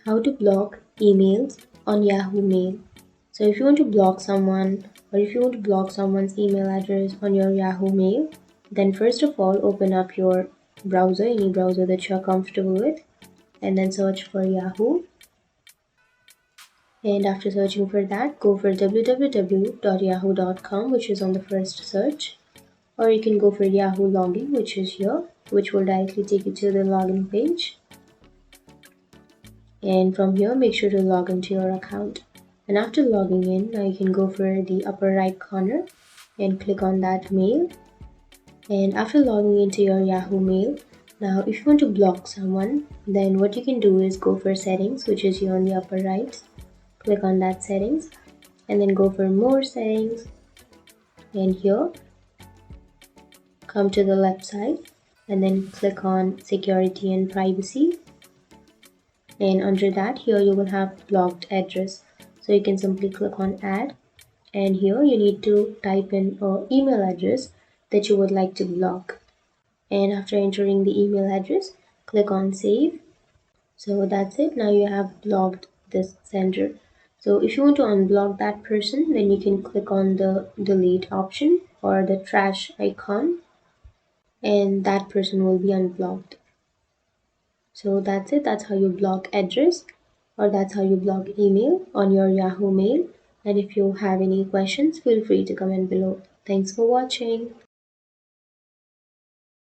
How to block emails on Yahoo Mail. So if you want to block someone or if you want to block someone's email address on your Yahoo Mail, then first of all open up your browser, any browser that you're comfortable with, and then search for Yahoo. And after searching for that, go for www.yahoo.com, which is on the first search, or you can go for Yahoo login, which is here, which will directly take you to the login page. And from here, make sure to log into your account. And after logging in, now you can go for the upper right corner and click on that mail. And after logging into your Yahoo Mail, now if you want to block someone, then what you can do is go for settings, which is here on the upper right. Click on that settings and then go for more settings, and here come to the left side and then click on security and privacy, and under that here you will have blocked address, so you can simply click on add, and here you need to type in an email address that you would like to block, and after entering the email address click on save. So that's it, now you have blocked this sender. So if you want to unblock that person, then you can click on the delete option or the trash icon, and that person will be unblocked. So that's it, that's how you block address, or that's how you block email on your Yahoo Mail. And if you have any questions, feel free to comment below. Thanks for watching.